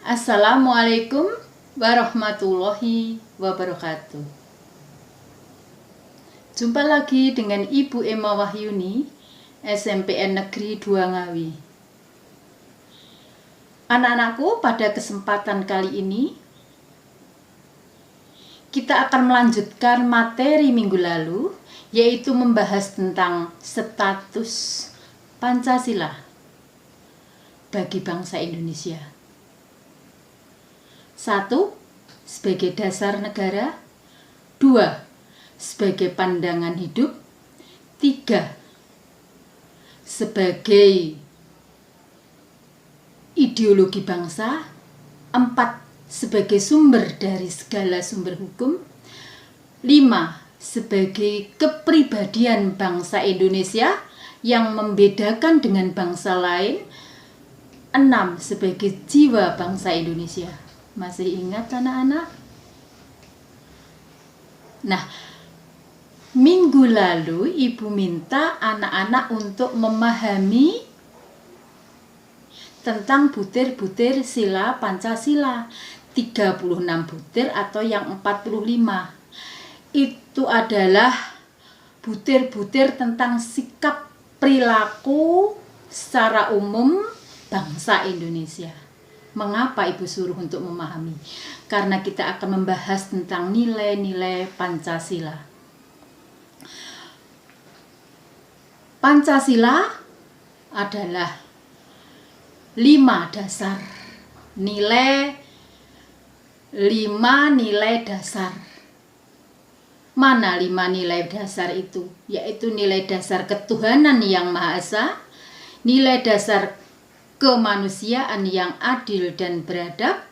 Assalamualaikum warahmatullahi wabarakatuh. Jumpa lagi dengan Ibu Emma Wahyuni, SMPN Negeri 2 Ngawi. Anak-anakku, pada kesempatan kali ini kita akan melanjutkan materi minggu lalu, yaitu membahas tentang status Pancasila bagi bangsa Indonesia. 1. Sebagai dasar negara. 2. Sebagai pandangan hidup. 3. Sebagai ideologi bangsa. 4. Sebagai sumber dari segala sumber hukum. 5. Sebagai kepribadian bangsa Indonesia yang membedakan dengan bangsa lain. 6. Sebagai jiwa bangsa Indonesia. Masih ingat anak-anak? Nah, minggu lalu Ibu minta anak-anak untuk memahami tentang butir-butir sila Pancasila. 36 butir atau yang 45. Itu adalah butir-butir tentang sikap perilaku secara umum bangsa Indonesia. Mengapa Ibu suruh untuk memahami? Karena kita akan membahas tentang nilai-nilai Pancasila. Pancasila adalah 5 dasar. 5 nilai dasar. Mana 5 nilai dasar itu? Yaitu nilai dasar ketuhanan yang Maha Esa, nilai dasar kemanusiaan yang adil dan beradab,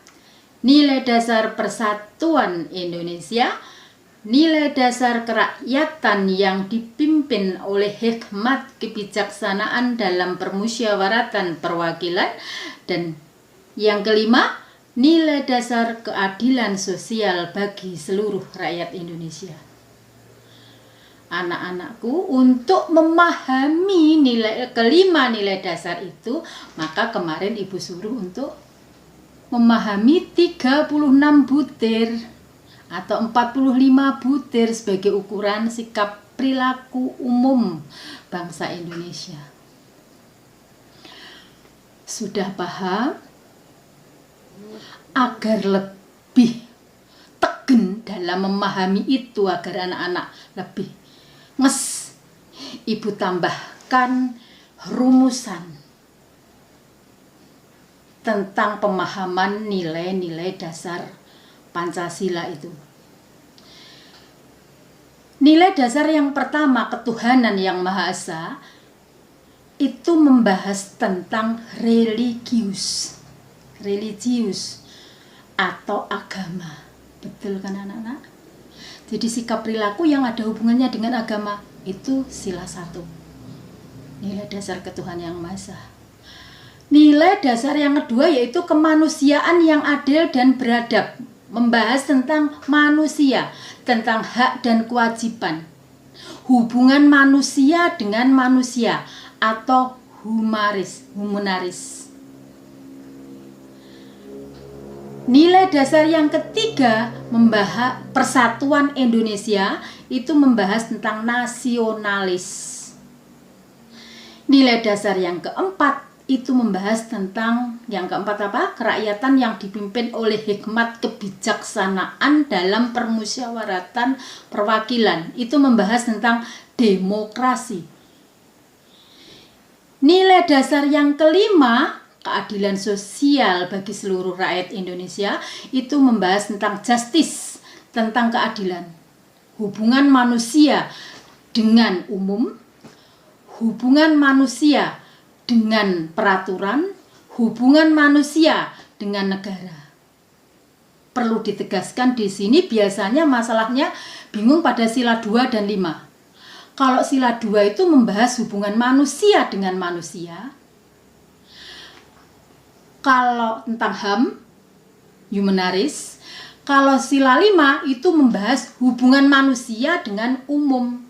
nilai dasar persatuan Indonesia, nilai dasar kerakyatan yang dipimpin oleh hikmat kebijaksanaan dalam permusyawaratan perwakilan, dan yang kelima, nilai dasar keadilan sosial bagi seluruh rakyat Indonesia. Anak-anakku, untuk memahami kelima nilai dasar itu, maka kemarin Ibu suruh untuk memahami 36 butir atau 45 butir sebagai ukuran sikap perilaku umum bangsa Indonesia. Sudah paham? Agar lebih tegen dalam memahami itu, agar anak-anak lebih Ibu tambahkan rumusan tentang pemahaman nilai-nilai dasar Pancasila itu. Nilai dasar yang pertama, ketuhanan yang Maha Esa, itu membahas tentang religius atau agama. Betul kan anak-anak? Jadi sikap perilaku yang ada hubungannya dengan agama itu sila 1. Nilai dasar ketuhanan yang Maha Esa. Nilai dasar yang kedua yaitu kemanusiaan yang adil dan beradab. Membahas tentang manusia, tentang hak dan kewajiban. Hubungan manusia dengan manusia atau humanis. Nilai dasar yang ketiga membahas persatuan Indonesia, itu membahas tentang nasionalis. Nilai dasar yang keempat itu membahas tentang kerakyatan yang dipimpin oleh hikmat kebijaksanaan dalam permusyawaratan perwakilan. Itu membahas tentang demokrasi. Nilai dasar yang kelima, keadilan sosial bagi seluruh rakyat Indonesia, itu membahas tentang justice, tentang keadilan. Hubungan manusia dengan umum, hubungan manusia dengan peraturan, hubungan manusia dengan negara. Perlu ditegaskan di sini, biasanya masalahnya bingung pada sila 2 dan 5. Kalau sila 2 itu membahas hubungan manusia dengan manusia. Kalau tentang HAM, humanis. Kalau sila 5 itu membahas hubungan manusia dengan umum,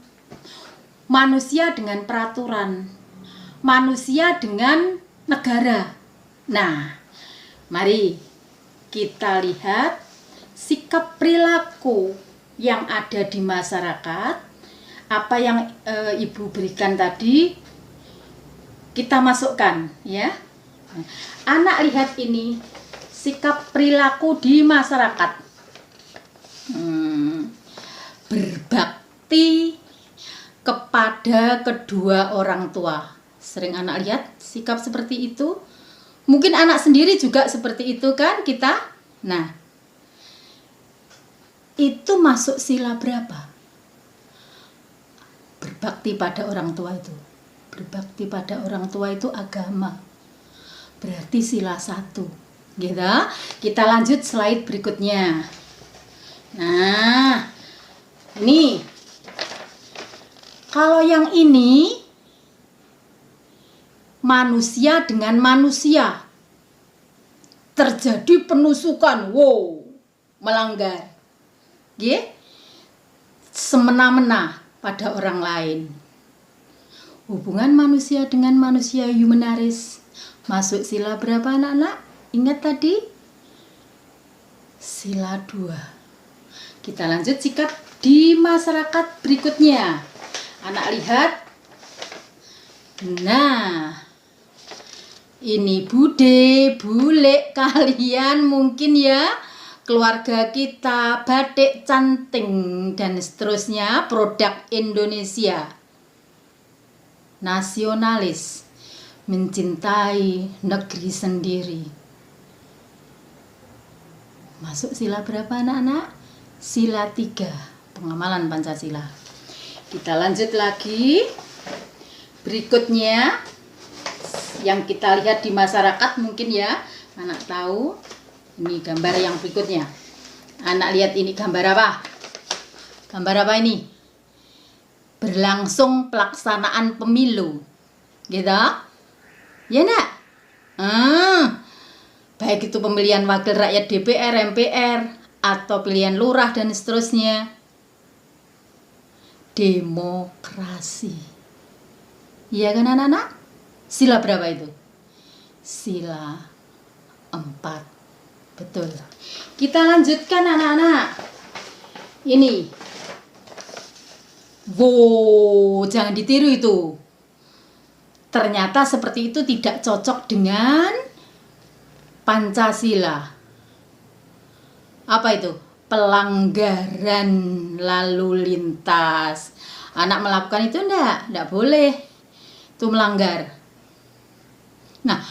manusia dengan peraturan, manusia dengan negara. Nah, mari kita lihat sikap perilaku yang ada di masyarakat. Apa yang Ibu berikan tadi kita masukkan ya. Anak lihat ini sikap perilaku di masyarakat. Berbakti kepada kedua orang tua. Sering anak lihat sikap seperti itu. Mungkin anak sendiri juga seperti itu kan kita. Nah, itu masuk sila berapa? Berbakti pada orang tua itu. Berbakti pada orang tua itu agama. Berarti sila 1. Gitu. Kita lanjut slide berikutnya. Nah, ini. Kalau yang ini manusia dengan manusia. Terjadi penusukan. Wow, melanggar. Semena-mena pada orang lain. Hubungan manusia dengan manusia humanis. Masuk sila berapa anak-anak? Ingat tadi? Sila 2. Kita lanjut sikap di masyarakat berikutnya. Anak lihat. Nah, ini bude, bule kalian mungkin ya. Keluarga kita, batik canting, dan seterusnya, produk Indonesia. Nasionalis, mencintai negeri sendiri. Masuk sila berapa anak-anak? Sila 3, pengamalan Pancasila. Kita lanjut lagi. Berikutnya, yang kita lihat di masyarakat mungkin ya, anak tahu. Ini gambar yang berikutnya. Anak lihat ini gambar apa? Gambar apa ini? Berlangsung pelaksanaan pemilu. Gitu? Ya nak? Baik itu pemilihan wakil rakyat DPR, MPR, atau pilihan lurah dan seterusnya. Demokrasi. Iya kan anak-anak? Sila berapa itu? Sila 4. Betul. Kita lanjutkan anak-anak. Ini. Wow, jangan ditiru itu. Ternyata seperti itu tidak cocok dengan Pancasila. Apa itu? Pelanggaran lalu lintas. Anak melakukan itu enggak boleh. Itu melanggar. Nah,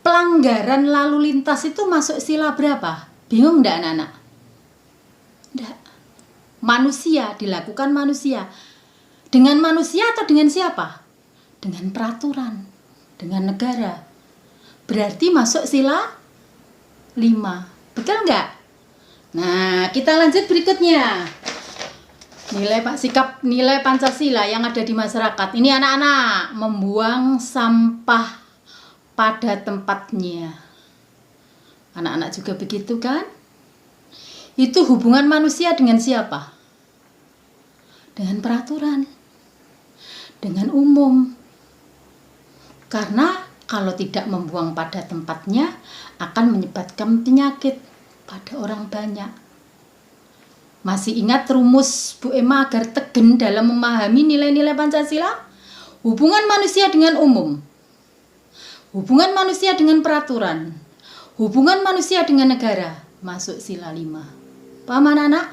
pelanggaran lalu lintas itu masuk sila berapa? Bingung enggak anak-anak? Enggak. Manusia, dilakukan manusia. Dengan manusia atau dengan siapa? Dengan peraturan, dengan negara. Berarti masuk sila 5. Betul enggak? Nah, kita lanjut berikutnya. Sikap nilai Pancasila yang ada di masyarakat. Ini anak-anak membuang sampah pada tempatnya. Anak-anak juga begitu kan? Itu hubungan manusia dengan siapa? Dengan peraturan. Dengan umum. Karena kalau tidak membuang pada tempatnya akan menyebabkan penyakit pada orang banyak. Masih ingat rumus Bu Emma agar tegen dalam memahami nilai-nilai Pancasila? Hubungan manusia dengan umum. Hubungan manusia dengan peraturan. Hubungan manusia dengan negara. Masuk sila 5. Paham anak-anak?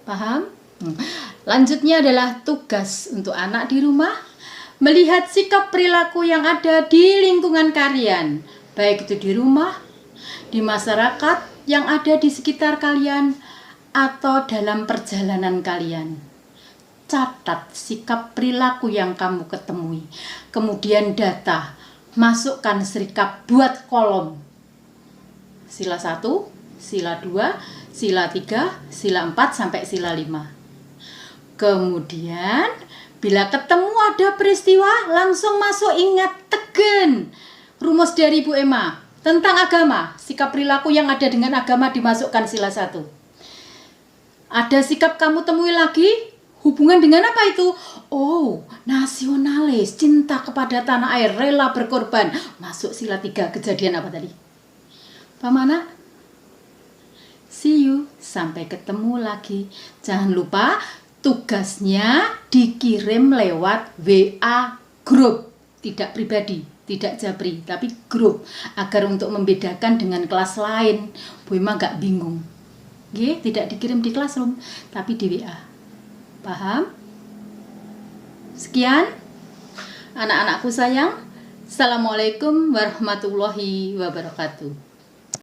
Paham? Lanjutnya adalah tugas untuk anak di rumah. Melihat sikap perilaku yang ada di lingkungan kalian. Baik itu di rumah, di masyarakat yang ada di sekitar kalian, atau dalam perjalanan kalian. Catat sikap perilaku yang kamu ketemui. Kemudian data. Masukkan serikap, buat kolom. Sila 1, sila 2, sila 3, sila 4 sampai sila 5. Kemudian bila ketemu ada peristiwa langsung masuk, ingat tegen rumus dari Bu Emma tentang agama. Sikap perilaku yang ada dengan agama dimasukkan sila 1. Ada sikap kamu temui lagi. Hubungan dengan apa itu? Oh, nasionalis, cinta kepada tanah air, rela berkorban. Masuk sila 3. Kejadian apa tadi? Paham anak? See you, sampai ketemu lagi. Jangan lupa tugasnya dikirim lewat WA grup, tidak pribadi, tidak japri, tapi grup, agar untuk membedakan dengan kelas lain. Bu Ima gak bingung. Tidak dikirim di classroom, tapi di WA. Paham? Sekian, anak-anakku sayang. Assalamualaikum warahmatullahi wabarakatuh.